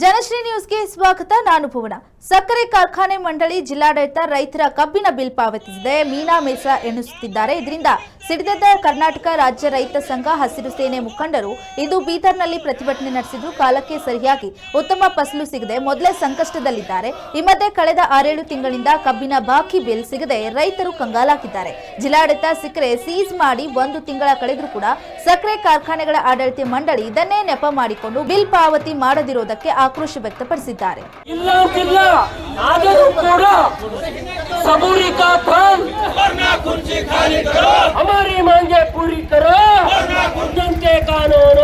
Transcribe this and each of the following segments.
ಜನಶ್ರೀ ನ್ಯೂಸ್ಗೆ ಸ್ವಾಗತ. ನಾನು ಭುವನ. ಸಕ್ಕರೆ ಕಾರ್ಖಾನೆ ಮಂಡಳಿ ಜಿಲ್ಲಾಡಳಿತ ರೈತರ ಕಬ್ಬಿನ ಬಿಲ್ ಪಾವತಿಸದೆ ಮೀನಾ ಮೇಸ ಎಣಿಸುತ್ತಿದ್ದಾರೆ. ಇದರಿಂದ ಸಿಡಿದ ಕರ್ನಾಟಕ ರಾಜ್ಯ ರೈತ ಸಂಘ, ಹಸಿರು ಸೇನೆ ಮುಖಂಡರು ಇಂದು ಬೀದರ್ನಲ್ಲಿ ಪ್ರತಿಭಟನೆ ನಡೆಸಿದ್ರು. ಕಾಲಕ್ಕೆ ಸರಿಯಾಗಿ ಉತ್ತಮ ಫಸಲು ಸಿಗದೆ ಮೊದಲೇ ಸಂಕಷ್ಟದಲ್ಲಿದ್ದಾರೆ. ಈ ಮಧ್ಯೆ ಕಳೆದ 6-7 ತಿಂಗಳಿಂದ ಕಬ್ಬಿನ ಬಾಕಿ ಬಿಲ್ ಸಿಗದೆ ರೈತರು ಕಂಗಾಲಾಗಿದ್ದಾರೆ. ಜಿಲ್ಲಾಡಳಿತ ಸಿಕ್ಕರೆ ಸೀಸ್ ಮಾಡಿ 1 ತಿಂಗಳ ಕಳೆದರೂ ಕೂಡ ಸಕ್ಕರೆ ಕಾರ್ಖಾನೆಗಳ ಆಡಳಿತ ಮಂಡಳಿ ಇದನ್ನೇ ನೆಪ ಮಾಡಿಕೊಂಡು ಬಿಲ್ ಪಾವತಿ ಮಾಡದಿರುವುದಕ್ಕೆ ಆಕ್ರೋಶ ವ್ಯಕ್ತಪಡಿಸಿದ್ದಾರೆ. हमारी मांगे पूरी करो, जनते कानून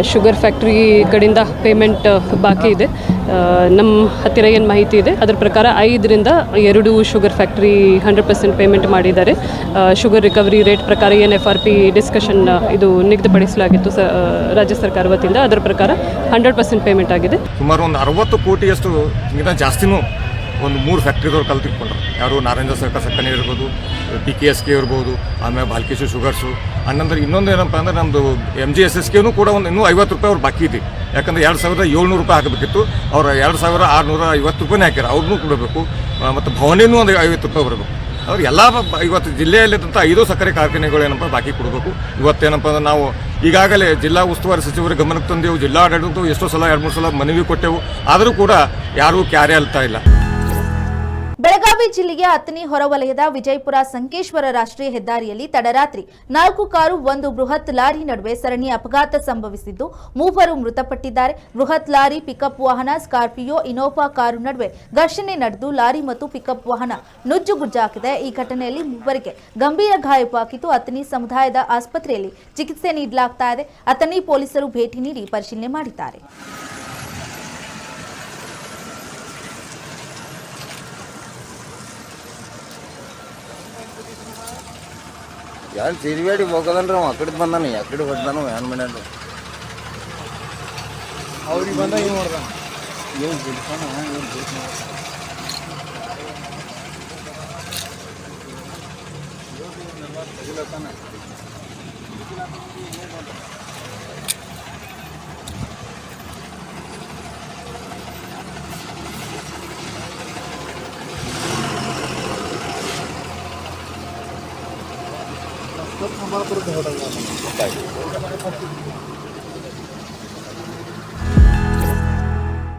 ಶುಗರ್ ಫ್ಯಾಕ್ಟ್ರಿ ಕಡೆಯಿಂದ ಪೇಮೆಂಟ್ ಬಾಕಿ ಇದೆ. ನಮ್ಮ ಹತ್ತಿರ ಏನು ಮಾಹಿತಿ ಇದೆ ಅದರ ಪ್ರಕಾರ 5ರಿಂದ 2 ಶುಗರ್ ಫ್ಯಾಕ್ಟ್ರಿ 100% ಪೇಮೆಂಟ್ ಮಾಡಿದ್ದಾರೆ. ಶುಗರ್ ರಿಕವರಿ ರೇಟ್ ಪ್ರಕಾರ ಏನು FRP ಡಿಸ್ಕಷನ್ ಇದು ನಿಗದಿಪಡಿಸಲಾಗಿತ್ತು ರಾಜ್ಯ ಸರ್ಕಾರ ವತಿಯಿಂದ, ಅದರ ಪ್ರಕಾರ 100% ಪೇಮೆಂಟ್ ಆಗಿದೆ. ಸುಮಾರು ಒಂದು 60 ಕೋಟಿಯಷ್ಟು ಜಾಸ್ತಿನೂ ಒಂದು 3 ಫ್ಯಾಕ್ಟ್ರಿದವ್ರು ಕಲ್ತಿಕೊಂಡ್ರು. ಯಾರು ನಾರಾಯಣ ಸರ್ಕಾರ ಸಕ್ಕರೆ ಇರ್ಬೋದು, PKSK ಇರ್ಬೋದು, ಆಮೇಲೆ ಬಾಲ್ಕೇಶ್ವರ ಶುಗರ್ಸು. ಅನ್ನಂದ್ರೆ ಇನ್ನೊಂದು ಏನಪ್ಪ ಅಂದ್ರೆ ನಮ್ಮದು MGSSKನೂ ಕೂಡ ಒಂದು ಇನ್ನೂ 50 ರೂಪಾಯಿ ಅವ್ರು ಬಾಕಿ ಇದೆ. ಯಾಕಂದರೆ 2700 ರೂಪಾಯಿ ಹಾಕಬೇಕಿತ್ತು, ಅವ್ರು 2650 ರೂಪಾಯಿನೇ ಹಾಕ್ಯಾರ, ಅವ್ರನ್ನೂ ಕೊಡಬೇಕು. ಮತ್ತು ಭವನಿನೂ ಒಂದು 50 ರೂಪಾಯಿ ಬರಬೇಕು. ಅವ್ರು ಎಲ್ಲ ಇವತ್ತು ಜಿಲ್ಲೆಯಲ್ಲಿದ್ದಂಥ 5 ಸಕ್ಕರೆ ಕಾರ್ಖಾನೆಗಳು ಏನಪ್ಪ ಬಾಕಿ ಕೊಡಬೇಕು. ಇವತ್ತೇನಪ್ಪ ಅಂದ್ರೆ ನಾವು ಈಗಾಗಲೇ ಜಿಲ್ಲಾ ಉಸ್ತುವಾರಿ ಸಚಿವರ ಗಮನಕ್ಕೆ ತಂದೆವು, ಜಿಲ್ಲಾ ಆಡಳಿತ ಎಷ್ಟೋ ಸಲ 2-3 ಸಲ ಮನವಿ ಕೊಟ್ಟೆವು, ಆದರೂ ಕೂಡ ಯಾರೂ ಕ್ಯಾರೆ ಅಲ್ತಾ ಇಲ್ಲ. ಬೆಳಗಾವಿ ಜಿಲ್ಲೆಯ ಅತನಿ ಹೊರವಲಯದ ವಿಜಯಪುರ ಸಂಕೇಶ್ವರ ರಾಷ್ಟ್ರೀಯ ಹೆದ್ದಾರಿಯಲ್ಲಿ ತಡರಾತ್ರಿ 4 ಕಾರು, 1 ಬೃಹತ್ ಲಾರಿ ನಡುವೆ ಸರಣಿ ಅಪಘಾತ ಸಂಭವಿಸಿದ್ದು 3 ಮೃತಪಟ್ಟಿದ್ದಾರೆ. ಬೃಹತ್ ಲಾರಿ, ಪಿಕಪ್ ವಾಹನ, ಸ್ಕಾರ್ಪಿಯೋ, ಇನೋವಾ ಕಾರು ನಡುವೆ ಘರ್ಷಣೆ ನಡೆದು ಲಾರಿ ಮತ್ತು ಪಿಕಪ್ ವಾಹನ ನುಜ್ಜುಗುಜ್ಜಾಗಿದೆ. ಈ ಘಟನೆಯಲ್ಲಿ 3 ಗಂಭೀರ ಗಾಯವಾಗಿದ್ದು ಅತನಿ ಸಮುದಾಯದ ಆಸ್ಪತ್ರೆಯಲ್ಲಿ ಚಿಕಿತ್ಸೆ ನೀಡಲಾಗ್ತಾ ಇದೆ. ಅತನಿ ಪೊಲೀಸರು ಭೇಟಿ ನೀಡಿ ಪರಿಶೀಲನೆ ಮಾಡಿದ್ದಾರೆ. ಯಾರು ತಿರುಗಾಡಿ ಹೋಗೋದನ್ರಿ, ಅವ ಅಕಡೆ ಬಂದಾನ, ಯಾಕಡೆ ಹೊಡ್ದಾನು, ಏನ್ ಮಾಡ್ಯಾನ ಅವ್ರಿಗೆ ಬಂದ ಏನು ಮಾಡ್ದಾನ, ಏನು ಬಿಡ್ತಾನ, ಏನು ಬಿಡ್ತಾನ.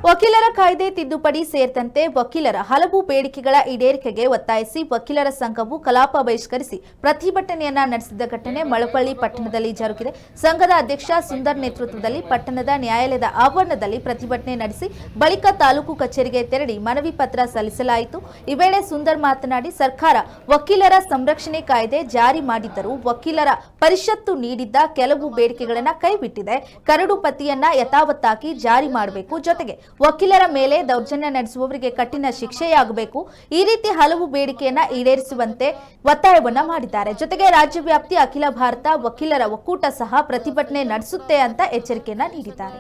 ವಕೀಲರ ಕಾಯ್ದೆ ತಿದ್ದುಪಡಿ ಸೇರಿದಂತೆ ವಕೀಲರ ಹಲವು ಬೇಡಿಕೆಗಳ ಈಡೇರಿಕೆಗೆ ಒತ್ತಾಯಿಸಿ ವಕೀಲರ ಸಂಘವು ಕಲಾಪ ಬಹಿಷ್ಕರಿಸಿ ಪ್ರತಿಭಟನೆಯನ್ನ ನಡೆಸಿದ ಘಟನೆ ಮಳವಳ್ಳಿ ಪಟ್ಟಣದಲ್ಲಿ ಜರುಗಿದೆ. ಸಂಘದ ಅಧ್ಯಕ್ಷ ಸುಂದರ್ ನೇತೃತ್ವದಲ್ಲಿ ಪಟ್ಟಣದ ನ್ಯಾಯಾಲಯದ ಆವರಣದಲ್ಲಿ ಪ್ರತಿಭಟನೆ ನಡೆಸಿ ಬಳಿಕ ತಾಲೂಕು ಕಚೇರಿಗೆ ತೆರಳಿ ಮನವಿ ಪತ್ರ ಸಲ್ಲಿಸಲಾಯಿತು. ಈ ವೇಳೆ ಸುಂದರ್ ಮಾತನಾಡಿ, ಸರ್ಕಾರ ವಕೀಲರ ಸಂರಕ್ಷಣೆ ಕಾಯ್ದೆ ಜಾರಿ ಮಾಡಿದ್ದರೂ ವಕೀಲರ ಪರಿಷತ್ತು ನೀಡಿದ್ದ ಕೆಲವು ಬೇಡಿಕೆಗಳನ್ನು ಕೈಬಿಟ್ಟಿದೆ. ಕರಡು ಪಟ್ಟಿಯನ್ನ ಯಥಾವತ್ತಾಗಿ ಜಾರಿ ಮಾಡಬೇಕು. ಜೊತೆಗೆ ವಕೀಲರ ಮೇಲೆ ದೌರ್ಜನ್ಯ ನಡೆಸುವವರಿಗೆ ಕಠಿಣ ಶಿಕ್ಷೆಯಾಗಬೇಕು. ಈ ರೀತಿ ಹಲವು ಬೇಡಿಕೆಯನ್ನ ಈಡೇರಿಸುವಂತೆ ಒತ್ತಾಯವನ್ನ ಮಾಡಿದ್ದಾರೆ. ಜೊತೆಗೆ ರಾಜ್ಯವ್ಯಾಪ್ತಿ ಅಖಿಲ ಭಾರತ ವಕೀಲರ ಒಕ್ಕೂಟ ಸಹ ಪ್ರತಿಭಟನೆ ನಡೆಸುತ್ತೆ ಅಂತ ಎಚ್ಚರಿಕೆಯನ್ನ ನೀಡಿದ್ದಾರೆ.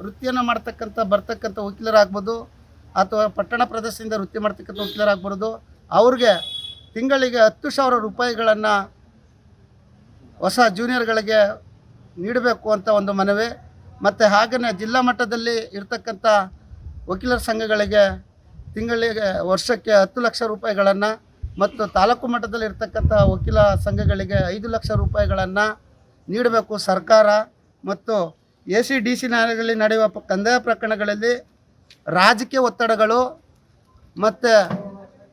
ವೃತ್ತಿಯನ್ನ ಬರ್ತಕ್ಕಂಥ ವಕೀಲರಾಗಬಹುದು ಅಥವಾ ಪಟ್ಟಣ ಪ್ರದೇಶದಿಂದ ವೃತ್ತಿ ಮಾಡ್ತಕ್ಕಂಥ ವಕೀಲರಾಗಬಹುದು, ಅವ್ರಿಗೆ ತಿಂಗಳಿಗೆ 10,000 ರೂಪಾಯಿಗಳನ್ನು ಹೊಸ ಜೂನಿಯರ್ಗಳಿಗೆ ನೀಡಬೇಕು ಅಂತ ಒಂದು ಮನವಿ. ಮತ್ತು ಹಾಗೆಯೇ ಜಿಲ್ಲಾ ಮಟ್ಟದಲ್ಲಿ ಇರ್ತಕ್ಕಂಥ ವಕೀಲರ ಸಂಘಗಳಿಗೆ ತಿಂಗಳಿಗೆ ವರ್ಷಕ್ಕೆ 10 ಲಕ್ಷ ರೂಪಾಯಿಗಳನ್ನು ಮತ್ತು ತಾಲೂಕು ಮಟ್ಟದಲ್ಲಿ ಇರ್ತಕ್ಕಂಥ ವಕೀಲ ಸಂಘಗಳಿಗೆ 5 ಲಕ್ಷ ರೂಪಾಯಿಗಳನ್ನು ನೀಡಬೇಕು ಸರ್ಕಾರ. ಮತ್ತು ACDC ನ್ಯಾಯಾಲಯದಲ್ಲಿ ನಡೆಯುವ ಕಂದಾಯ ಪ್ರಕರಣಗಳಲ್ಲಿ ರಾಜಕೀಯ ಒತ್ತಡಗಳು ಮತ್ತು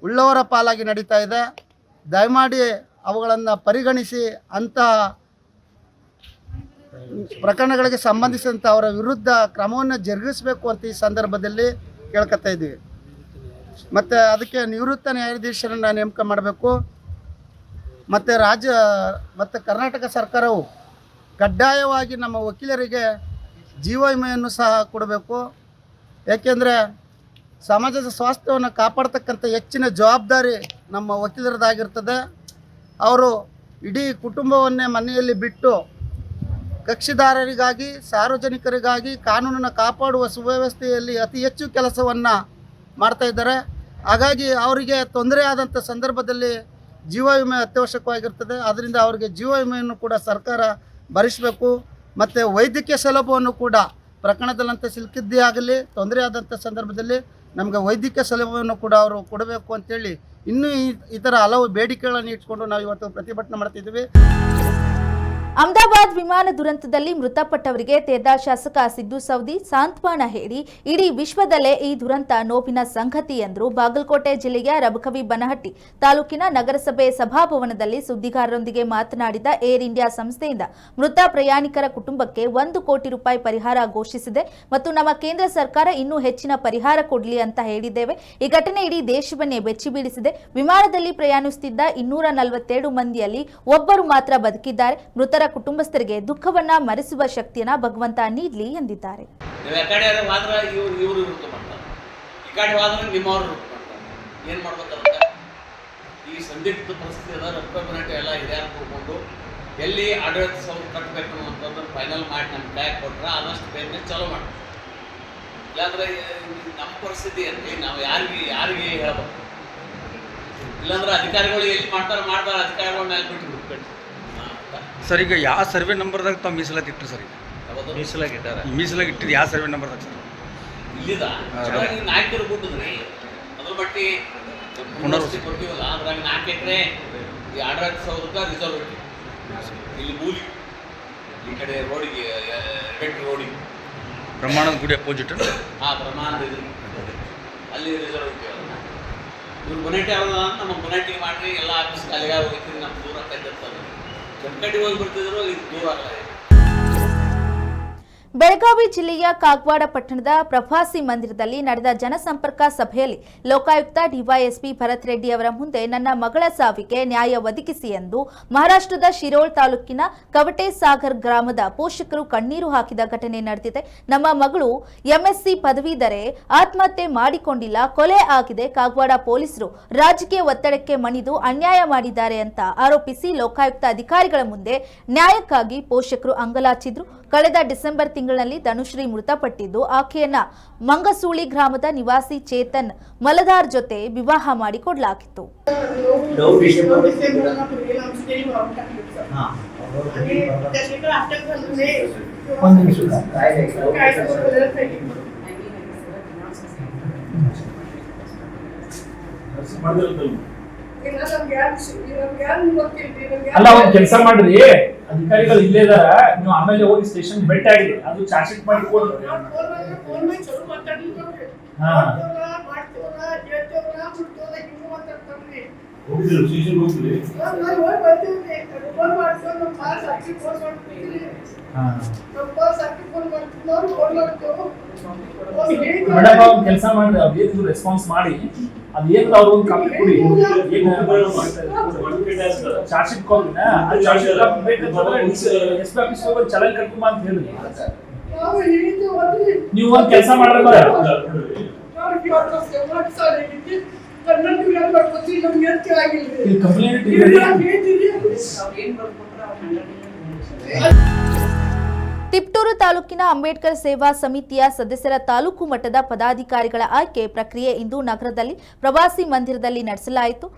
ಉಳ್ಳವರ ಪಾಲಾಗಿ ನಡೀತಾ ಇದೆ. ದಯಮಾಡಿ ಅವುಗಳನ್ನು ಪರಿಗಣಿಸಿ ಅಂಥ ಪ್ರಕರಣಗಳಿಗೆ ಸಂಬಂಧಿಸಿದಂಥ ಅವರ ವಿರುದ್ಧ ಕ್ರಮವನ್ನು ಜರುಗಿಸಬೇಕು ಅಂತ ಈ ಸಂದರ್ಭದಲ್ಲಿ ಕೇಳ್ಕೊತಾ ಇದ್ದೀವಿ. ಮತ್ತು ಅದಕ್ಕೆ ನಿವೃತ್ತ ನ್ಯಾಯಾಧೀಶರನ್ನು ನೇಮಕ ಮಾಡಬೇಕು. ಮತ್ತು ರಾಜ್ಯ ಮತ್ತು ಕರ್ನಾಟಕ ಸರ್ಕಾರವು ಕಡ್ಡಾಯವಾಗಿ ನಮ್ಮ ವಕೀಲರಿಗೆ ಜೀವ ವಿಮೆಯನ್ನು ಸಹ ಕೊಡಬೇಕು. ಏಕೆಂದರೆ ಸಮಾಜದ ಸ್ವಾಸ್ಥ್ಯವನ್ನು ಕಾಪಾಡ್ತಕ್ಕಂಥ ಹೆಚ್ಚಿನ ಜವಾಬ್ದಾರಿ ನಮ್ಮ ವಕೀಲರದಾಗಿರ್ತದೆ. ಅವರು ಇಡೀ ಕುಟುಂಬವನ್ನೇ ಮನೆಯಲ್ಲಿ ಬಿಟ್ಟು ಕಕ್ಷಿದಾರರಿಗಾಗಿ, ಸಾರ್ವಜನಿಕರಿಗಾಗಿ ಕಾನೂನನ್ನು ಕಾಪಾಡುವ ಸುವ್ಯವಸ್ಥೆಯಲ್ಲಿ ಅತಿ ಹೆಚ್ಚು ಕೆಲಸವನ್ನು ಮಾಡ್ತಾ ಇದ್ದಾರೆ. ಹಾಗಾಗಿ ಅವರಿಗೆ ತೊಂದರೆ ಆದಂಥ ಸಂದರ್ಭದಲ್ಲಿ ಜೀವ ವಿಮೆ ಅತ್ಯವಶ್ಯಕವಾಗಿರ್ತದೆ. ಆದ್ದರಿಂದ ಅವರಿಗೆ ಜೀವ ವಿಮೆಯನ್ನು ಕೂಡ ಸರ್ಕಾರ ಭರಿಸಬೇಕು. ಮತ್ತು ವೈದ್ಯಕೀಯ ಸೌಲಭ್ಯವನ್ನು ಕೂಡ ಪ್ರಕರಣದಲ್ಲಂತ ಸಿಲುಕಿದ್ದೇ ಆಗಲಿ ತೊಂದರೆ ಆದಂಥ ಸಂದರ್ಭದಲ್ಲಿ ನಮಗೆ ವೈದ್ಯಕೀಯ ಸೌಲಭ್ಯವನ್ನು ಕೂಡ ಅವರು ಕೊಡಬೇಕು ಅಂತೇಳಿ ಇನ್ನೂ ಈ ಥರ ಹಲವು ಬೇಡಿಕೆಗಳನ್ನು ಇಟ್ಕೊಂಡು ನಾವು ಇವತ್ತು ಪ್ರತಿಭಟನೆ ಮಾಡ್ತಿದ್ದೀವಿ. ಅಹಮದಾಬಾದ್ ವಿಮಾನ ದುರಂತದಲ್ಲಿ ಮೃತಪಟ್ಟವರಿಗೆ ತೇರ್ದ ಶಾಸಕ ಸಿದ್ದು ಸವದಿ ಸಾಂತ್ವನ ಹೇಳಿ ಇಡೀ ವಿಶ್ವದಲ್ಲೇ ಈ ದುರಂತ ನೋವಿನ ಸಂಗತಿ ಎಂದರು. ಬಾಗಲಕೋಟೆ ಜಿಲ್ಲೆಯ ರಬಕವಿ ಬನಹಟ್ಟಿ ತಾಲೂಕಿನ ನಗರಸಭೆ ಸಭಾಭವನದಲ್ಲಿ ಸುದ್ದಿಗಾರರೊಂದಿಗೆ ಮಾತನಾಡಿದ ಏರ್ ಇಂಡಿಯಾ ಸಂಸ್ಥೆಯಿಂದ ಮೃತ ಪ್ರಯಾಣಿಕರ ಕುಟುಂಬಕ್ಕೆ 1 ಕೋಟಿ ರೂಪಾಯಿ ಪರಿಹಾರ ಘೋಷಿಸಿದೆ ಮತ್ತು ನಮ್ಮ ಕೇಂದ್ರ ಸರ್ಕಾರ ಇನ್ನೂ ಹೆಚ್ಚಿನ ಪರಿಹಾರ ಕೊಡಲಿ ಅಂತ ಹೇಳಿದ್ದೇವೆ. ಈ ಘಟನೆ ಇಡೀ ದೇಶವನ್ನೇ ಬೆಚ್ಚಿ ಬೀಳಿಸಿದೆ. ವಿಮಾನದಲ್ಲಿ ಪ್ರಯಾಣಿಸುತ್ತಿದ್ದ 247 ಮಂದಿಯಲ್ಲಿ ಒಬ್ಬರು ಮಾತ್ರ ಬದುಕಿದ್ದಾರೆ. ಮೃತರ ಕುಟುಂಬಸ್ಥರಿಗೆ ದುಃಖವನ್ನ ಮರೆಸುವ ಶಕ್ತಿಯನ್ನ ಭಗವಂತ ನೀಡಲಿ ಎಂದಿದ್ದಾರೆ. ಏನು ಮಾಡ್ಬೇಕಂತ ಈ ಸಂದಿಗ್ಧ ಪರಿಸ್ಥಿತಿ ಅದ ರೊಕ್ಕ ಎಲ್ಲ ಹಿರಿಯರು ಕೂತ್ಕೊಂಡು ಎಲ್ಲಿ ಆಡಳಿತ ಸೌಧ ಕಟ್ಟಬೇಕು ಅನ್ನೋಂಥದ್ದು ಫೈನಲ್ ಮಾಡಿ ನಮ್ಗೆ ಕೈ ಕೊಟ್ರೆ ಆದಷ್ಟು ಬೇಗನೆ ಚಾಲೂ ಮಾಡ್ತೀವಿ. ಇಲ್ಲಾಂದ್ರೆ ನಮ್ಮ ಪರಿಸ್ಥಿತಿ ಅಂದರೆ ನಾವು ಯಾರಿಗೆ ಹೇಳ್ಬೇಕು. ಇಲ್ಲಾಂದ್ರೆ ಅಧಿಕಾರಿಗಳು ಎಲ್ಲಿ ಮಾಡ್ತಾರೆ ಅಧಿಕಾರಿಗಳ ಮೇಲೆ ಬಿಟ್ಟು ಸರ್. ಈಗ ಯಾವ ಸರ್ವೆ ನಂಬರ್ದಾಗ ತಾವು ಮೀಸಲಾತಿ ಇಟ್ಟರು ಸರ್? ಮೀಸಲಾಗಿ ಇಟ್ಟಿದ್ದು ಯಾವ ಸರ್ವೆ ನಂಬರ್ದಾಗ ಸರ್? ಇಲ್ಲಿದ ನಾಯಕರು ಬಿಟ್ಟಿದ್ರಿ ಅದ್ರ ಬಟ್ಟಿ ಪುನರ್ವಸತಿ ಕೊಡ್ತೀವಲ್ಲ ಅದ್ರಾಗ 4 ಎಕರೆ ಈ ಆಡಳಿತ ಸೌಧಕ್ಕೆ ರಿಸರ್ವ್ ಇಟ್ಟು ಇಲ್ಲಿ ಮೂಲಿ ಈ ಕಡೆ ರೋಡಿಗೆ ರೋಡಿಗೆ ಬ್ರಹ್ಮಾಂಡದ ಗುಡಿ ಅಪೋಸಿಟ್ ಬ್ರಹ್ಮಾಂಡ ಅಲ್ಲಿ ರಿಸರ್ವ್ ಇಟ್ಟಿವಲ್ಲ. ಇವ್ರು ಬೊನೆಟಿ ಅವಲ್ಲ ಅಂತ ನಮ್ಮ ಬೊನೆಟಿಗೆ ಮಾಡ್ರಿ ಎಲ್ಲ ಆಫೀಸ್ ಅಲ್ಲಿಗೆ ಹೋಗ್ತೀವಿ. ನಮ್ಮ ದೂರ ಕೈತಿರ್ತದೆ ಜಮಖಂಡಿ ಹೋಗಿ ಬರ್ತಿದ್ರು ಇದು ದೂರ ಆಗಲ್ಲ. ಬೆಳಗಾವಿ ಜಿಲ್ಲೆಯ ಕಾಗವಾಡ ಪಟ್ಟಣದ ಪ್ರವಾಸಿ ಮಂದಿರದಲ್ಲಿ ನಡೆದ ಜನಸಂಪರ್ಕ ಸಭೆಯಲ್ಲಿ ಲೋಕಾಯುಕ್ತ ಡಿವೈಎಸ್ಪಿ ಭರತ್ ರೆಡ್ಡಿ ಅವರ ಮುಂದೆ ನನ್ನ ಮಗಳ ಸಾವಿಗೆ ನ್ಯಾಯ ಒದಗಿಸಿ ಎಂದು ಮಹಾರಾಷ್ಟ್ರದ ಶಿರೋಳ್ ತಾಲೂಕಿನ ಕವಟೆ ಸಾಗರ್ ಗ್ರಾಮದ ಪೋಷಕರು ಕಣ್ಣೀರು ಹಾಕಿದ ಘಟನೆ ನಡೆದಿದೆ. ನಮ್ಮ ಮಗಳು ಎಂಎಸ್ಸಿ ಪದವೀಧರೆ ಆತ್ಮಹತ್ಯೆ ಮಾಡಿಕೊಂಡಿಲ್ಲ, ಕೊಲೆ ಆಗಿದೆ. ಕಾಗವಾಡ ಪೊಲೀಸರು ರಾಜಕೀಯ ಒತ್ತಡಕ್ಕೆ ಮಣಿದು ಅನ್ಯಾಯ ಮಾಡಿದ್ದಾರೆ ಅಂತ ಆರೋಪಿಸಿ ಲೋಕಾಯುಕ್ತ ಅಧಿಕಾರಿಗಳ ಮುಂದೆ ನ್ಯಾಯಕ್ಕಾಗಿ ಪೋಷಕರು ಅಂಗಲಾಚಿದ್ರು. ಕಳೆದ ಡಿಸೆಂಬರ್ ತಿಂಗಳಿನಲ್ಲಿ ಧನುಶ್ರೀ ಮೃತಪಟ್ಟಿದ್ದು ಆಕೆಯನ್ನ ಮಂಗಸೂಳಿ ಗ್ರಾಮದ ನಿವಾಸಿ ಚೇತನ್ ಮಲದಾರ್ ಜೊತೆ ವಿವಾಹ ಮಾಡಿಕೊಡಲಾಗಿತ್ತು. ಅಲ್ಲ ಒಂದ್ ಕೆಲಸ ಮಾಡ್ರಿ, ಅಧಿಕಾರಿಗಳು ಇಲ್ಲೇ ಇದಾರ, ನೀವು ಆಮೇಲೆ ಹೋಗಿ ಸ್ಟೇಷನ್ ಭೇಟಿ ಆಗಿ ಅದು ಚಾರ್ಜ್ ಶೀಟ್ ಮಾಡಿ ಕೊಡ್ರಿ. ಮೇಡಮ್ ಅವ್ರು ಕೆಲಸ ಮಾಡ್ರಿ, ಅವ್ರು ರೆಸ್ಪಾನ್ಸ್ ಮಾಡಿ ಅದೇನು ಅವ್ರ ಒಂದು ಕಾಪಿ ಕೊಡಿ, ಚಾರ್ಜ್ ಶೀಟ್ ಕೊಡ್ರಿ. ಚಾರ್ಜ್ ಶೀಟ್ ಬೇಕಂತಂದ್ರೆ ಎಸ್ ಪಿ ಆಫೀಸ್ ಹೋಗಿ ಚಲನ್ ಕರ್ಕೊಂಬ ಅಂತ ಹೇಳಿ. ನೀವು ಒಂದ್ ಕೆಲಸ ಮಾಡ್ರಿ, ಕಂಪ್ಲೇಂಟ್ ತಿಪ್ಟೂರು ತಾಲೂಕಿನ ಅಂಬೇಡ್ಕರ್ ಸೇವಾ ಸಮಿತಿಯ ಸದಸ್ಯರ ತಾಲೂಕು ಮಟ್ಟದ ಪದಾಧಿಕಾರಿಗಳ ಆಯ್ಕೆ ಪ್ರಕ್ರಿಯೆ ಇಂದು ನಗರದಲ್ಲಿ ಪ್ರವಾಸಿ ಮಂದಿರದಲ್ಲಿ ನಡೆಸಲಾಯಿತು.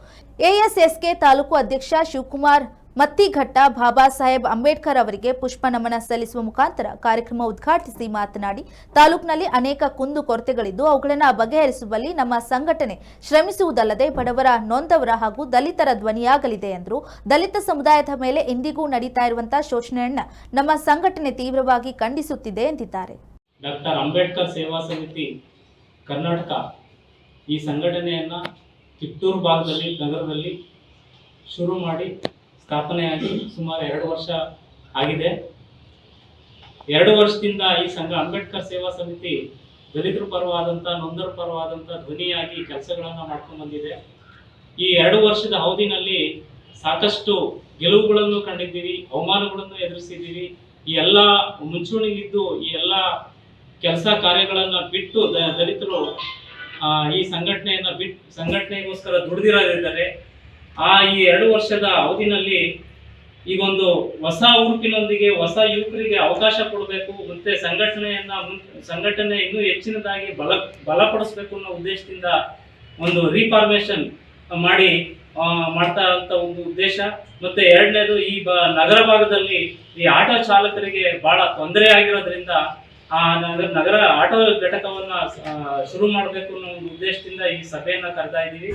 ಎಎಸ್ಎಸ್ಕೆ ತಾಲೂಕು ಅಧ್ಯಕ್ಷ ಶಿವಕುಮಾರ್ ಮತ್ತಿಘಟ್ಟ ಬಾಬಾ ಸಾಹೇಬ್ ಅಂಬೇಡ್ಕರ್ ಅವರಿಗೆ ಪುಷ್ಪ ನಮನ ಸಲ್ಲಿಸುವ ಮುಖಾಂತರ ಕಾರ್ಯಕ್ರಮ ಉದ್ಘಾಟಿಸಿ ಮಾತನಾಡಿ, ತಾಲೂಕಿನಲ್ಲಿ ಅನೇಕ ಕುಂದು ಕೊರತೆಗಳಿದ್ದು ಅವುಗಳನ್ನು ಬಗೆಹರಿಸುವಲ್ಲಿ ನಮ್ಮ ಸಂಘಟನೆ ಶ್ರಮಿಸುವುದಲ್ಲದೆ ಬಡವರ, ನೊಂದವರ ಹಾಗೂ ದಲಿತರ ಧ್ವನಿಯಾಗಲಿದೆ ಎಂದರು. ದಲಿತ ಸಮುದಾಯದ ಮೇಲೆ ಇಂದಿಗೂ ನಡೀತಾ ಇರುವಂತಹ ಶೋಷಣೆಯನ್ನ ನಮ್ಮ ಸಂಘಟನೆ ತೀವ್ರವಾಗಿ ಖಂಡಿಸುತ್ತಿದೆ ಎಂದಿದ್ದಾರೆ. ಡಾಕ್ಟರ್ ಅಂಬೇಡ್ಕರ್ ಸೇವಾ ಸಮಿತಿ ಕರ್ನಾಟಕ ಈ ಸಂಘಟನೆಯನ್ನ ತಿಪ್ಟೂರು ಭಾಗದಲ್ಲಿ ನಗರದಲ್ಲಿ ಶುರು ಮಾಡಿ ಸ್ಥಾಪನೆಯಾಗಿ ಸುಮಾರು 2 ವರ್ಷ ಆಗಿದೆ. 2 ವರ್ಷದಿಂದ ಈ ಸಂಘ ಅಂಬೇಡ್ಕರ್ ಸೇವಾ ಸಮಿತಿ ದಲಿತರ ಪರವಾದಂಥ, ನೊಂದರ ಪರವಾದಂಥ ಧ್ವನಿಯಾಗಿ ಕೆಲಸಗಳನ್ನು ಮಾಡ್ಕೊಂಡು ಬಂದಿದೆ. ಈ 2 ವರ್ಷದ ಅವಧಿನಲ್ಲಿ ಸಾಕಷ್ಟು ಗೆಲುವುಗಳನ್ನು ಕಂಡಿದ್ದೀವಿ, ಅವಮಾನಗಳನ್ನು ಎದುರಿಸಿದ್ದೀವಿ. ಈ ಎಲ್ಲ ಮುಂಚೂಣಿಲಿದ್ದು ಈ ಎಲ್ಲ ಕೆಲಸ ಕಾರ್ಯಗಳನ್ನು ಬಿಟ್ಟು ದಲಿತರು ಈ ಸಂಘಟನೆಗೋಸ್ಕರ ದುಡಿದಿರೋದಿದ್ದಾರೆ. ಈ 2 ವರ್ಷದ ಅವಧಿನಲ್ಲಿ ಈಗೊಂದು ಹೊಸ ಹುರುಪಿನೊಂದಿಗೆ ಹೊಸ ಯುವಕರಿಗೆ ಅವಕಾಶ ಕೊಡಬೇಕು, ಮತ್ತೆ ಸಂಘಟನೆ ಇನ್ನೂ ಹೆಚ್ಚಿನದಾಗಿ ಬಲಪಡಿಸಬೇಕು ಅನ್ನೋ ಉದ್ದೇಶದಿಂದ ಒಂದು ರೀಫಾರ್ಮೇಷನ್ ಮಾಡಿ ಮಾಡ್ತಾ ಇರುವಂಥ ಒಂದು ಉದ್ದೇಶ. ಮತ್ತು ಎರಡನೇದು ಈ ನಗರ ಭಾಗದಲ್ಲಿ ಈ ಆಟೋ ಚಾಲಕರಿಗೆ ಭಾಳ ತೊಂದರೆ ಆಗಿರೋದ್ರಿಂದ ಆ ನಗರ ಆಟೋ ಘಟಕವನ್ನು ಶುರು ಮಾಡಬೇಕು ಅನ್ನೋ ಒಂದು ಉದ್ದೇಶದಿಂದ ಈ ಸಭೆಯನ್ನು ಕರೆದಾ ಇದ್ದೀವಿ.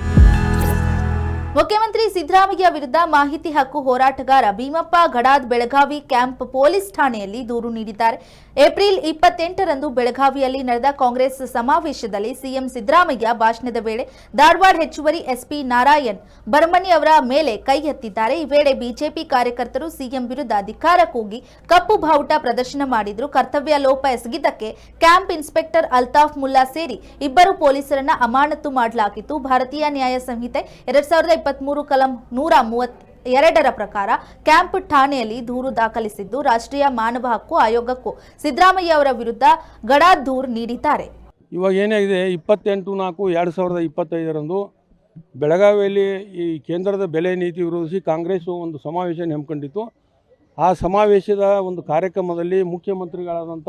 ಮುಖ್ಯಮಂತ್ರಿ ಸಿದ್ದರಾಮಯ್ಯ ವಿರುದ್ಧ ಮಾಹಿತಿ ಹಕ್ಕು ಹೋರಾಟಗಾರ ಭೀಮಪ್ಪ ಗಡಾದ್ ಬೆಳಗಾವಿ ಕ್ಯಾಂಪ್ ಪೊಲೀಸ್ ಠಾಣೆಯಲ್ಲಿ ದೂರು ನೀಡಿದ್ದಾರೆ. ಏಪ್ರಿಲ್ 28ರಂದು ಬೆಳಗಾವಿಯಲ್ಲಿ ನಡೆದ ಕಾಂಗ್ರೆಸ್ ಸಮಾವೇಶದಲ್ಲಿ ಸಿಎಂ ಸಿದ್ದರಾಮಯ್ಯ ಭಾಷಣದ ವೇಳೆ ಧಾರವಾಡ ಹೆಚ್ಚುವರಿ ಎಸ್ಪಿ ನಾರಾಯಣ್ ಬರ್ಮನಿ ಅವರ ಮೇಲೆ ಕೈ ಎತ್ತಿದ್ದಾರೆ. ಈ ವೇಳೆ ಬಿಜೆಪಿ ಕಾರ್ಯಕರ್ತರು ಸಿಎಂ ವಿರುದ್ಧ ಧಿಕ್ಕಾರ ಕೂಗಿ ಕಪ್ಪು ಬಾವುಟ ಪ್ರದರ್ಶನ ಮಾಡಿದ್ರು. ಕರ್ತವ್ಯ ಲೋಪ ಎಸಗಿದ್ದಕ್ಕೆ ಕ್ಯಾಂಪ್ ಇನ್ಸ್ಪೆಕ್ಟರ್ ಅಲ್ತಾಫ್ ಮುಲ್ಲಾ ಸೇರಿ ಇಬ್ಬರು ಪೊಲೀಸರನ್ನ ಅಮಾನತು ಮಾಡಲಾಗಿತ್ತು. ಭಾರತೀಯ ನ್ಯಾಯ ಸಂಹಿತೆ 2023 ಕಲಂ 132ರ ಪ್ರಕಾರ ಕ್ಯಾಂಪ್ ಠಾಣೆಯಲ್ಲಿ ದೂರು ದಾಖಲಿಸಿದ್ದು ರಾಷ್ಟ್ರೀಯ ಮಾನವ ಹಕ್ಕು ಆಯೋಗಕ್ಕೂ ಸಿದ್ದರಾಮಯ್ಯ ಅವರ ವಿರುದ್ಧ ಗಡಾದ್ ದೂರು ನೀಡಿದ್ದಾರೆ. ಇವಾಗ ಏನಾಗಿದೆ 28/4/2025ರಂದು ಬೆಳಗಾವಿಯಲ್ಲಿ ಈ ಕೇಂದ್ರದ ಬೆಲೆ ನೀತಿ ವಿರೋಧಿಸಿ ಕಾಂಗ್ರೆಸ್ ಒಂದು ಸಮಾವೇಶ ಹಮ್ಮಿಕೊಂಡಿತ್ತು. ಆ ಸಮಾವೇಶದ ಒಂದು ಕಾರ್ಯಕ್ರಮದಲ್ಲಿ ಮುಖ್ಯಮಂತ್ರಿಗಳಾದಂಥ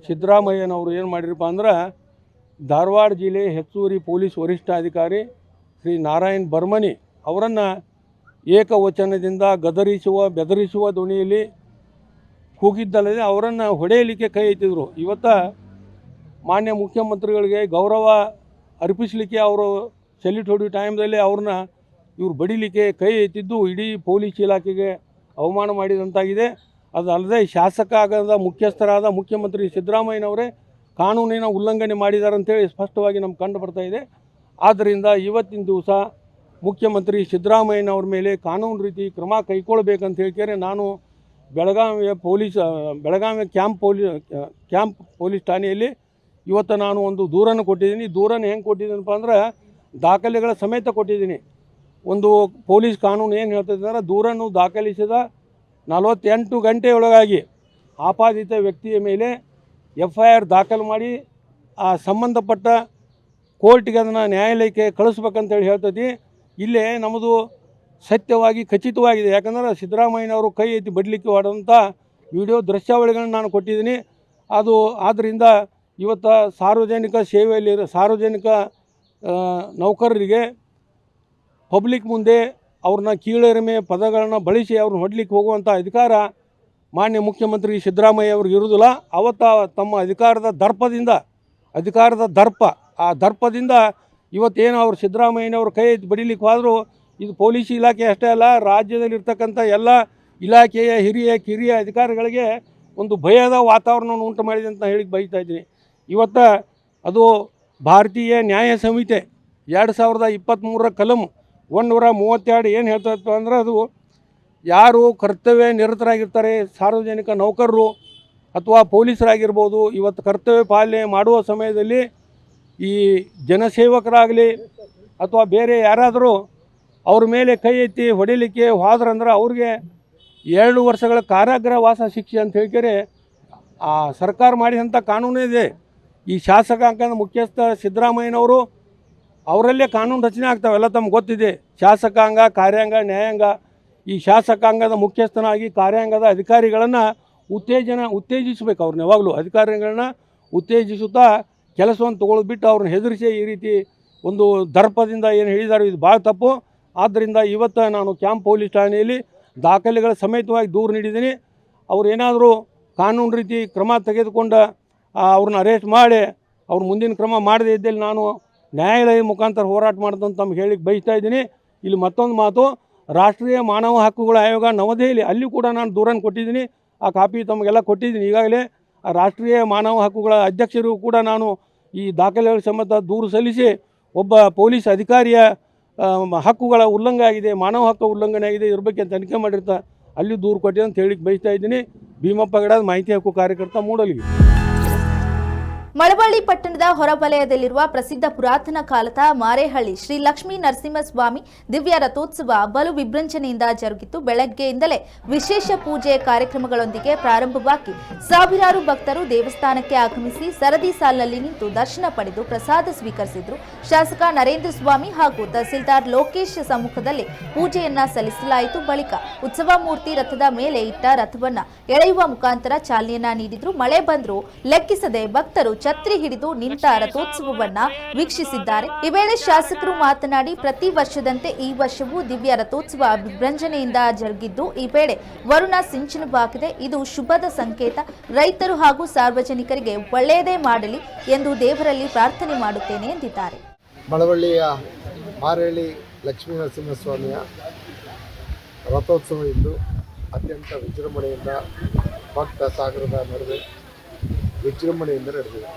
ಸಿದ್ದರಾಮಯ್ಯನವರು ಏನು ಮಾಡಿರಪ್ಪ ಅಂದ್ರೆ ಧಾರವಾಡ ಜಿಲ್ಲೆ ಹೆಚ್ಚುವರಿ ಪೊಲೀಸ್ ವರಿಷ್ಠಾಧಿಕಾರಿ ಶ್ರೀ ನಾರಾಯಣ್ ಬರ್ಮನಿ ಅವರನ್ನು ಏಕವಚನದಿಂದ ಬೆದರಿಸುವ ಧ್ವನಿಯಲ್ಲಿ ಕೂಗಿದ್ದಲ್ಲದೆ ಅವರನ್ನು ಹೊಡೆಯಲಿಕ್ಕೆ ಕೈ ಎತ್ತಿದರು. ಇವತ್ತು ಮಾನ್ಯ ಮುಖ್ಯಮಂತ್ರಿಗಳಿಗೆ ಗೌರವ ಅರ್ಪಿಸಲಿಕ್ಕೆ ಅವರು ಸೆಲ್ಯೂಟ್ ಹೊಡೆಯೋ ಟೈಮ್ದಲ್ಲಿ ಅವ್ರನ್ನ ಇವರು ಬಡಿಲಿಕ್ಕೆ ಕೈ ಎತ್ತಿದ್ದು ಇಡೀ ಪೊಲೀಸ್ ಇಲಾಖೆಗೆ ಅವಮಾನ ಮಾಡಿದಂತಾಗಿದೆ. ಅದಲ್ಲದೆ ಶಾಸಕಾಂಗದ ಮುಖ್ಯಸ್ಥರಾದ ಮುಖ್ಯಮಂತ್ರಿ ಸಿದ್ದರಾಮಯ್ಯನವರೇ ಕಾನೂನಿನ ಉಲ್ಲಂಘನೆ ಮಾಡಿದ್ದಾರೆ ಅಂತೇಳಿ ಸ್ಪಷ್ಟವಾಗಿ ನಮ್ಗೆ ಕಂಡು ಬರ್ತಾ ಇದೆ. ಆದ್ದರಿಂದ ಇವತ್ತಿನ ದಿವಸ ಮುಖ್ಯಮಂತ್ರಿ ಸಿದ್ದರಾಮಯ್ಯನವ್ರ ಮೇಲೆ ಕಾನೂನು ರೀತಿ ಕ್ರಮ ಕೈಗೊಳ್ಳಬೇಕಂತ ಹೇಳ್ತಾರೆ. ನಾನು ಬೆಳಗಾವಿಯ ಕ್ಯಾಂಪ್ ಪೊಲೀಸ್ ಠಾಣೆಯಲ್ಲಿ ಇವತ್ತು ನಾನು ಒಂದು ದೂರನ್ನು ಕೊಟ್ಟಿದ್ದೀನಿ. ದೂರನ್ನು ಹೆಂಗೆ ಕೊಟ್ಟಿದ್ದೀನಪ್ಪ ಅಂದ್ರೆ ದಾಖಲೆಗಳ ಸಮೇತ ಕೊಟ್ಟಿದ್ದೀನಿ. ಒಂದು ಪೊಲೀಸ್ ಕಾನೂನು ಏನು ಹೇಳ್ತದೆ ಅಂದರೆ ದೂರನ್ನು ದಾಖಲಿಸಿದ 48 ಗಂಟೆಯೊಳಗಾಗಿ ಆಪಾದಿತ ವ್ಯಕ್ತಿಯ ಮೇಲೆ FIR ದಾಖಲು ಮಾಡಿ ಆ ಸಂಬಂಧಪಟ್ಟ ಕೋರ್ಟ್ಗೆ ಅದನ್ನು ನ್ಯಾಯಾಲಯಕ್ಕೆ ಕಳಿಸ್ಬೇಕಂತೇಳಿ ಹೇಳ್ತೈತಿ. ಇಲ್ಲೇ ನಮ್ಮದು ಸತ್ಯವಾಗಿ ಖಚಿತವಾಗಿದೆ. ಯಾಕಂದ್ರೆ ಸಿದ್ದರಾಮಯ್ಯನವರು ಕೈ ಎತ್ತಿ ಬಡಲಿಕ್ಕೆ ಹೊಡೆದಂಥ ವಿಡಿಯೋ ದೃಶ್ಯಾವಳಿಗಳನ್ನು ನಾನು ಕೊಟ್ಟಿದ್ದೀನಿ. ಅದು ಆದ್ದರಿಂದ ಇವತ್ತು ಸಾರ್ವಜನಿಕ ಸೇವೆಯಲ್ಲಿ ಸಾರ್ವಜನಿಕ ನೌಕರರಿಗೆ ಪಬ್ಲಿಕ್ ಮುಂದೆ ಅವ್ರನ್ನ ಕೀಳರಿಮೆ ಪದಗಳನ್ನು ಬಳಸಿ ಅವ್ರನ್ನ ಹೊಡಲಿಕ್ಕೆ ಹೋಗುವಂಥ ಅಧಿಕಾರ ಮಾನ್ಯ ಮುಖ್ಯಮಂತ್ರಿ ಸಿದ್ದರಾಮಯ್ಯ ಅವ್ರಿಗೆ ಇರುವುದಿಲ್ಲ. ಅವತ್ತು ತಮ್ಮ ಅಧಿಕಾರದ ದರ್ಪದಿಂದ ಇವತ್ತೇನು ಅವರು ಸಿದ್ದರಾಮಯ್ಯನವರು ಕೈ ಎತ್ತಿ ಬಡಿಲಿಕ್ಕೆ ಹೋದರೂ ಇದು ಪೊಲೀಸ್ ಇಲಾಖೆ ಅಷ್ಟೇ ಅಲ್ಲ, ರಾಜ್ಯದಲ್ಲಿರ್ತಕ್ಕಂಥ ಎಲ್ಲ ಇಲಾಖೆಯ ಕಿರಿಯ ಅಧಿಕಾರಿಗಳಿಗೆ ಒಂದು ಭಯದ ವಾತಾವರಣವನ್ನು ಉಂಟು ಮಾಡಿದೆ ಅಂತ ಹೇಳಿ ಬಯಸ್ತಾ ಇದ್ದೀನಿ. ಇವತ್ತು ಅದು ಭಾರತೀಯ ನ್ಯಾಯ ಸಂಹಿತೆ 2023ರ ಕಲಂ 132 ಏನು ಹೇಳ್ತಪ್ಪ ಅಂದ್ರೆ ಅದು ಯಾರು ಕರ್ತವ್ಯ ನಿರತರಾಗಿರ್ತಾರೆ ಸಾರ್ವಜನಿಕ ನೌಕರರು ಅಥವಾ ಪೊಲೀಸರಾಗಿರ್ಬೋದು, ಇವತ್ತು ಕರ್ತವ್ಯ ಪಾಲನೆ ಮಾಡುವ ಸಮಯದಲ್ಲಿ ಈ ಜನಸೇವಕರಾಗಲಿ ಅಥವಾ ಬೇರೆ ಯಾರಾದರೂ ಅವ್ರ ಮೇಲೆ ಕೈ ಎತ್ತಿ ಹೊಡಿಲಿಕ್ಕೆ ಹೋದ್ರಂದ್ರೆ ಅವ್ರಿಗೆ 2 ವರ್ಷಗಳ ಕಾರಾಗೃಹವಾಸ ಶಿಕ್ಷೆ ಅಂತ ಹೇಳ್ತಾರೆ. ಆ ಸರ್ಕಾರ ಮಾಡಿದಂಥ ಕಾನೂನು ಇದೆ. ಈ ಶಾಸಕಾಂಗದ ಮುಖ್ಯಸ್ಥ ಸಿದ್ದರಾಮಯ್ಯನವರು ಅವರಲ್ಲೇ ಕಾನೂನು ರಚನೆ ಆಗ್ತಾವೆಲ್ಲ ತಮ್ಗೆ ಗೊತ್ತಿದೆ. ಶಾಸಕಾಂಗ, ಕಾರ್ಯಾಂಗ, ನ್ಯಾಯಾಂಗ. ಈ ಶಾಸಕಾಂಗದ ಮುಖ್ಯಸ್ಥನಾಗಿ ಕಾರ್ಯಾಂಗದ ಅಧಿಕಾರಿಗಳನ್ನು ಉತ್ತೇಜಿಸಬೇಕು. ಅವ್ರನ್ನ ಯಾವಾಗಲೂ ಅಧಿಕಾರಿಗಳನ್ನ ಉತ್ತೇಜಿಸುತ್ತಾ ಕೆಲಸವನ್ನು ತೊಗೊಳ್ಬಿಟ್ಟು ಅವ್ರನ್ನ ಹೆದರಿಸಿ ಈ ರೀತಿ ಒಂದು ದರ್ಪದಿಂದ ಏನು ಹೇಳಿದ್ದಾರೆ ಇದು ಭಾಳ ತಪ್ಪು. ಆದ್ದರಿಂದ ಇವತ್ತು ನಾನು ಕ್ಯಾಂಪ್ ಪೊಲೀಸ್ ಠಾಣೆಯಲ್ಲಿ ದಾಖಲೆಗಳ ಸಮೇತವಾಗಿ ದೂರು ನೀಡಿದ್ದೀನಿ. ಅವ್ರು ಏನಾದರೂ ಕಾನೂನು ರೀತಿ ಕ್ರಮ ತೆಗೆದುಕೊಂಡು ಅವ್ರನ್ನ ಅರೆಸ್ಟ್ ಮಾಡಿ ಅವ್ರ ಮುಂದಿನ ಕ್ರಮ ಮಾಡದೇ ಇದ್ದಲ್ಲಿ ನಾನು ನ್ಯಾಯಾಲಯ ಮುಖಾಂತರ ಹೋರಾಟ ಮಾಡೋದಂತ ತಮ್ಗೆ ಹೇಳಿಕ್ಕೆ ಬಯಸ್ತಾ ಇದ್ದೀನಿ. ಇಲ್ಲಿ ಮತ್ತೊಂದು ಮಾತು, ರಾಷ್ಟ್ರೀಯ ಮಾನವ ಹಕ್ಕುಗಳ ಆಯೋಗ ನವದೆಹಲಿ ಅಲ್ಲಿ ಕೂಡ ನಾನು ದೂರನ್ನು ಕೊಟ್ಟಿದ್ದೀನಿ. ಆ ಕಾಪಿ ತಮಗೆಲ್ಲ ಕೊಟ್ಟಿದ್ದೀನಿ ಈಗಾಗಲೇ. ಆ ರಾಷ್ಟ್ರೀಯ ಮಾನವ ಹಕ್ಕುಗಳ ಅಧ್ಯಕ್ಷರಿಗೂ ಕೂಡ ನಾನು ಈ ದಾಖಲೆಗಳ ಸಮೇತ ದೂರು ಸಲ್ಲಿಸಿ ಒಬ್ಬ ಪೊಲೀಸ್ ಅಧಿಕಾರಿಯ ಹಕ್ಕುಗಳ ಉಲ್ಲಂಘನೆ ಆಗಿದೆ, ಮಾನವ ಹಕ್ಕು ಉಲ್ಲಂಘನೆ ಆಗಿದೆ, ಇದ್ರ ಬಗ್ಗೆ ತನಿಖೆ ಮಾಡಿರ್ತಾ ಅಲ್ಲಿ ದೂರು ಕೊಟ್ಟಿದೆ ಅಂತ ಹೇಳಿಕ್ಕೆ ಬಯಸ್ತಾ ಇದ್ದೀನಿ. ಭೀಮಪ್ಪ ಗಡಾದ್ ಮಾಹಿತಿ ಹಕ್ಕು ಕಾರ್ಯಕರ್ತ ಮೂಡಲಿಗೆ. ಮಳವಳ್ಳಿ ಪಟ್ಟಣದ ಹೊರವಲಯದಲ್ಲಿರುವ ಪ್ರಸಿದ್ಧ ಪುರಾತನ ಕಾಲದ ಮಾರೇಹಳ್ಳಿ ಶ್ರೀ ಲಕ್ಷ್ಮೀ ನರಸಿಂಹಸ್ವಾಮಿ ದಿವ್ಯ ರಥೋತ್ಸವ ಬಲು ವಿಜೃಂಭಣೆಯಿಂದ ಜರುಗಿತು. ಬೆಳಗ್ಗೆಯಿಂದಲೇ ವಿಶೇಷ ಪೂಜೆ ಕಾರ್ಯಕ್ರಮಗಳೊಂದಿಗೆ ಪ್ರಾರಂಭವಾಗಿ ಸಾವಿರಾರು ಭಕ್ತರು ದೇವಸ್ಥಾನಕ್ಕೆ ಆಗಮಿಸಿ ಸರದಿ ಸಾಲಿನಲ್ಲಿ ನಿಂತು ದರ್ಶನ ಪಡೆದು ಪ್ರಸಾದ ಸ್ವೀಕರಿಸಿದರು. ಶಾಸಕ ನರೇಂದ್ರ ಸ್ವಾಮಿ ಹಾಗೂ ತಹಸೀಲ್ದಾರ್ ಲೋಕೇಶ್ ಸಮ್ಮುಖದಲ್ಲಿ ಪೂಜೆಯನ್ನ ಸಲ್ಲಿಸಲಾಯಿತು. ಬಳಿಕ ಉತ್ಸವ ಮೂರ್ತಿ ರಥದ ಮೇಲೆ ಇಟ್ಟ ರಥವನ್ನ ಎಳೆಯುವ ಮುಖಾಂತರ ಚಾಲನೆಯನ್ನ ನೀಡಿದ್ರು. ಮಳೆ ಬಂದರೂ ಲೆಕ್ಕಿಸದೆ ಭಕ್ತರು ಛತ್ರಿ ಹಿಡಿದು ನಿಂತ ರಥೋತ್ಸವವನ್ನ ವೀಕ್ಷಿಸಿದ್ದಾರೆ. ಈ ವೇಳೆ ಶಾಸಕರು ಮಾತನಾಡಿ, ಪ್ರತಿ ವರ್ಷದಂತೆ ಈ ವರ್ಷವೂ ದಿವ್ಯ ರಥೋತ್ಸವ ವಿಜೃಂಭಣೆಯಿಂದ ಜರುಗಿದ್ದು, ಈ ವೇಳೆ ವರುಣ ಸಿಂಚನವಾಗಿದೆ. ಇದು ಶುಭದ ಸಂಕೇತ. ರೈತರು ಹಾಗೂ ಸಾರ್ವಜನಿಕರಿಗೆ ಒಳ್ಳೆಯದೇ ಮಾಡಲಿ ಎಂದು ದೇವರಲ್ಲಿ ಪ್ರಾರ್ಥನೆ ಮಾಡುತ್ತೇನೆ ಎಂದಿದ್ದಾರೆ. ಮಳವಳ್ಳಿಯ ಮಾರೇಳಿ ಲಕ್ಷ್ಮೀ ನರಸಿಂಹಸ್ವಾಮಿಯ ರಥೋತ್ಸವ ಇಂದು ಅತ್ಯಂತ ವಿಜೃಂಭಣೆಯಿಂದ ಭಕ್ತ ಸಾಗರದ ನಡುವೆ ವಿಜೃಂಭಣೆಯಿಂದ ನಡೆದಿದೆ.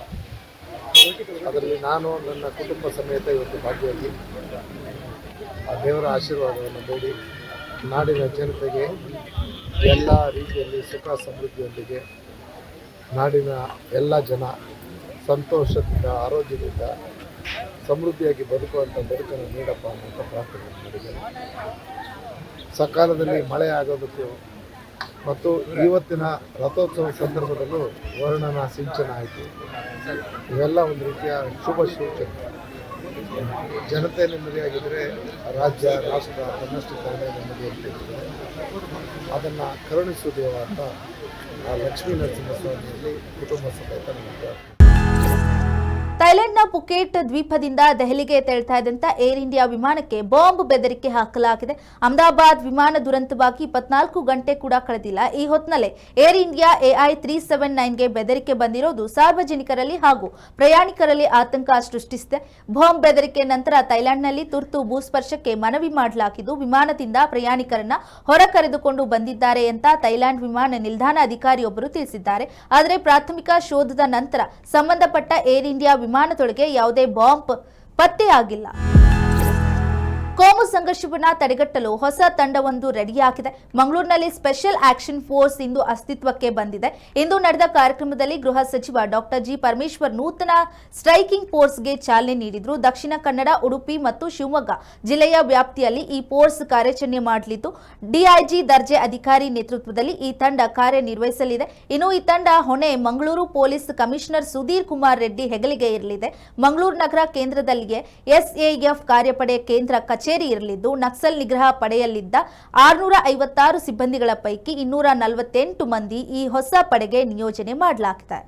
ಅದರಲ್ಲಿ ನಾನು ನನ್ನ ಕುಟುಂಬ ಸಮೇತ ಇವತ್ತು ಭಾಗಿಯಾಗಿ ಆ ದೇವರ ಆಶೀರ್ವಾದವನ್ನು ಬೇಡಿ ನಾಡಿನ ಜನತೆಗೆ ಎಲ್ಲ ರೀತಿಯಲ್ಲಿ ಸುಖ ಸಮೃದ್ಧಿಯೊಂದಿಗೆ ನಾಡಿನ ಎಲ್ಲ ಜನ ಸಂತೋಷದಿಂದ ಆರೋಗ್ಯದಿಂದ ಸಮೃದ್ಧಿಯಾಗಿ ಬದುಕುವಂಥ ಬದುಕನ್ನು ನೀಡಪ್ಪ ಅಂತ ಪ್ರಾರ್ಥನೆ ಮಾಡಿದ್ದೇನೆ. ಸಕಾಲದಲ್ಲಿ ಮಳೆ ಆಗೋದಕ್ಕೂ ಮತ್ತು ಇವತ್ತಿನ ರಥೋತ್ಸವ ಸಂದರ್ಭದಲ್ಲೂ ವರ್ಣನ ಸಿಂಚನ ಆಯಿತು. ಇವೆಲ್ಲ ಒಂದು ರೀತಿಯ ಶುಭ ಸೂಚನೆ. ಜನತೆ ನೆಮ್ಮದಿಯಾಗಿದ್ದರೆ ರಾಜ್ಯ ರಾಷ್ಟ್ರ ತನ್ನಷ್ಟು ತಾನೇ ನೆಮ್ಮದಿಯಲ್ಲಿರ್ತದೆ. ಅದನ್ನು ಕರುಣಿಸುವ ಅಂತ ಆ ಲಕ್ಷ್ಮೀ ನರಸಿಂಹಸ್ವಾಮಿಯಲ್ಲಿ ಕುಟುಂಬ ಸಮೇತ ನಮ್ಮ ಥೈಲ್ಯಾಂಡ್ನ ಪುಕೆಟ್ ದ್ವೀಪದಿಂದ ದೆಹಲಿಗೆ ತೆರಳುತ್ತಾ ಇದ್ದಂತ ಏರ್ ಇಂಡಿಯಾ ವಿಮಾನಕ್ಕೆ ಬಾಂಬ್ ಬೆದರಿಕೆ ಹಾಕಲಾಗಿದೆ. ಅಹಮದಾಬಾದ್ ವಿಮಾನ ದುರಂತವಾಗಿ 24 ಗಂಟೆ ಕೂಡ ಕಳೆದಿಲ್ಲ. ಈ ಹೊತ್ತಿನಲ್ಲೇ ಏರ್ ಇಂಡಿಯಾ AI 379ಗೆ ಬೆದರಿಕೆ ಬಂದಿರೋದು ಸಾರ್ವಜನಿಕರಲ್ಲಿ ಹಾಗೂ ಪ್ರಯಾಣಿಕರಲ್ಲಿ ಆತಂಕ ಸೃಷ್ಟಿಸಿದೆ. ಬಾಂಬ್ ಬೆದರಿಕೆ ನಂತರ ಥೈಲ್ಯಾಂಡ್ನಲ್ಲಿ ತುರ್ತು ಭೂಸ್ಪರ್ಶಕ್ಕೆ ಮನವಿ ಮಾಡಲಾಗಿದ್ದು, ವಿಮಾನದಿಂದ ಪ್ರಯಾಣಿಕರನ್ನ ಹೊರ ಕರೆದುಕೊಂಡು ಬಂದಿದ್ದಾರೆ ಅಂತ ಥೈಲ್ಯಾಂಡ್ ವಿಮಾನ ನಿಲ್ದಾಣ ಅಧಿಕಾರಿಯೊಬ್ಬರು ತಿಳಿಸಿದ್ದಾರೆ. ಆದರೆ ಪ್ರಾಥಮಿಕ ಶೋಧದ ನಂತರ ಸಂಬಂಧಪಟ್ಟ ಏರ್ ಇಂಡಿಯಾ ವಿಮಾನದೊಳಗೆ ಯಾವುದೇ ಬಾಂಬ್ ಪತ್ತೆಯಾಗಿಲ್ಲ. ಕೋಮು ಸಂಘರ್ಷವನ್ನ ತಡೆಗಟ್ಟಲು ಹೊಸ ತಂಡವೊಂದು ರೆಡಿಯಾಗಿದೆ. ಮಂಗಳೂರಿನಲ್ಲಿ ಸ್ಪೆಷಲ್ ಆಕ್ಷನ್ ಫೋರ್ಸ್ ಇಂದು ಅಸ್ತಿತ್ವಕ್ಕೆ ಬಂದಿದೆ. ಇಂದು ನಡೆದ ಕಾರ್ಯಕ್ರಮದಲ್ಲಿ ಗೃಹ ಸಚಿವ ಡಾಕ್ಟರ್ ಜಿ ಪರಮೇಶ್ವರ್ ನೂತನ ಸ್ಟ್ರೈಕಿಂಗ್ ಫೋರ್ಸ್ಗೆ ಚಾಲನೆ ನೀಡಿದರು. ದಕ್ಷಿಣ ಕನ್ನಡ, ಉಡುಪಿ ಮತ್ತು ಶಿವಮೊಗ್ಗ ಜಿಲ್ಲೆಯ ವ್ಯಾಪ್ತಿಯಲ್ಲಿ ಈ ಫೋರ್ಸ್ ಕಾರ್ಯಾಚರಣೆ ಮಾಡಲಿದ್ದು, ಡಿಐಜಿ ದರ್ಜೆ ಅಧಿಕಾರಿ ನೇತೃತ್ವದಲ್ಲಿ ಈ ತಂಡ ಕಾರ್ಯನಿರ್ವಹಿಸಲಿದೆ. ಇನ್ನು ಈ ತಂಡ ಹೊಣೆ ಮಂಗಳೂರು ಪೊಲೀಸ್ ಕಮಿಷನರ್ ಸುಧೀರ್ ಕುಮಾರ್ ರೆಡ್ಡಿ ಹೆಗಲಿಗೆ ಇರಲಿದೆ. ಮಂಗಳೂರು ನಗರ ಕೇಂದ್ರದಲ್ಲಿಯೇ SAF ಕಾರ್ಯಪಡೆ ಕೇಂದ್ರ ಕಚೇರಿ ಇರಲಿದ್ದು, ನಕ್ಸಲ್ ನಿಗ್ರಹ ಪಡೆಯಲ್ಲಿದ್ದ 656 ಸಿಬ್ಬಂದಿಗಳ ಪೈಕಿ 248 ಮಂದಿ ಈ ಹೊಸ ಪಡೆಗೆ ನಿಯೋಜನೆ ಮಾಡಲಾಗಿದೆ.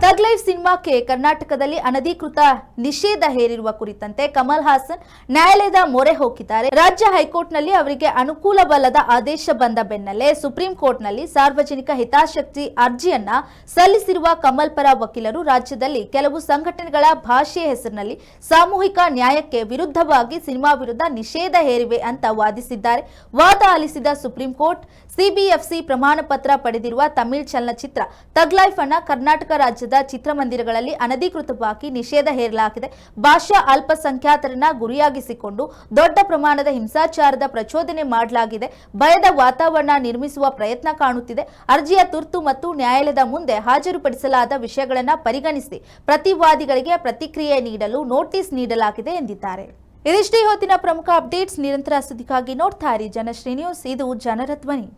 ತಗ್ ಲೈಫ್ ಸಿನಿಮಾಕ್ಕೆ ಕರ್ನಾಟಕದಲ್ಲಿ ಅನಧಿಕೃತ ನಿಷೇಧ ಹೇರಿರುವ ಕುರಿತಂತೆ ಕಮಲ್ ಹಾಸನ್ ನ್ಯಾಯಾಲಯದ ಮೊರೆ ಹೋಗಿದ್ದಾರೆ. ರಾಜ್ಯ ಹೈಕೋರ್ಟ್ನಲ್ಲಿ ಅವರಿಗೆ ಅನುಕೂಲವಲ್ಲದ ಆದೇಶ ಬಂದ ಬೆನ್ನಲ್ಲೇ ಸುಪ್ರೀಂ ಕೋರ್ಟ್ನಲ್ಲಿ ಸಾರ್ವಜನಿಕ ಹಿತಾಸಕ್ತಿ ಅರ್ಜಿಯನ್ನ ಸಲ್ಲಿಸಿರುವ ಕಮಲ್ ಪರ ವಕೀಲರು ರಾಜ್ಯದಲ್ಲಿ ಕೆಲವು ಸಂಘಟನೆಗಳ ಭಾಷೆಯ ಹೆಸರಿನಲ್ಲಿ ಸಾಮೂಹಿಕ ನ್ಯಾಯಕ್ಕೆ ವಿರುದ್ಧವಾಗಿ ಸಿನಿಮಾ ವಿರುದ್ಧ ನಿಷೇಧ ಹೇರಿವೆ ಅಂತ ವಾದಿಸಿದ್ದಾರೆ. ವಾದ ಆಲಿಸಿದ ಸುಪ್ರೀಂ ಕೋರ್ಟ್ ಸಿಬಿಎಫ್ಸಿ ಪ್ರಮಾಣ ಪತ್ರ ಪಡೆದಿರುವ ತಮಿಳ್ ಚಲನಚಿತ್ರ ತಗ್ ಲೈಫ್ ಅನ್ನ ಕರ್ನಾಟಕ ರಾಜ್ಯದ ಚಿತ್ರಮಂದಿರಗಳಲ್ಲಿ ಅನಧಿಕೃತವಾಗಿ ನಿಷೇಧ ಹೇರಲಾಗಿದೆ. ಭಾಷಾ ಅಲ್ಪಸಂಖ್ಯಾತರನ್ನ ಗುರಿಯಾಗಿಸಿಕೊಂಡು ದೊಡ್ಡ ಪ್ರಮಾಣದ ಹಿಂಸಾಚಾರದ ಪ್ರಚೋದನೆ ಮಾಡಲಾಗಿದೆ. ಭಯದ ವಾತಾವರಣ ನಿರ್ಮಿಸುವ ಪ್ರಯತ್ನ ಕಾಣುತ್ತಿದೆ. ಅರ್ಜಿಯ ತುರ್ತು ಮತ್ತು ನ್ಯಾಯಾಲಯದ ಮುಂದೆ ಹಾಜರುಪಡಿಸಲಾದ ವಿಷಯಗಳನ್ನು ಪರಿಗಣಿಸಿ ಪ್ರತಿವಾದಿಗಳಿಗೆ ಪ್ರತಿಕ್ರಿಯೆ ನೀಡಲು ನೋಟಿಸ್ ನೀಡಲಾಗಿದೆ ಎಂದಿದ್ದಾರೆ. ಇದಿಷ್ಟೇ ಹೊತ್ತಿನ ಪ್ರಮುಖ ಅಪ್ಡೇಟ್ಸ್. ನಿರಂತರ ಸುದ್ದಿಗಾಗಿ ನೋಡ್ತಾ ಇರಿ ಜನಶ್ರೀ ನ್ಯೂಸ್. ಇದು ಜನರ ಧ್ವನಿ.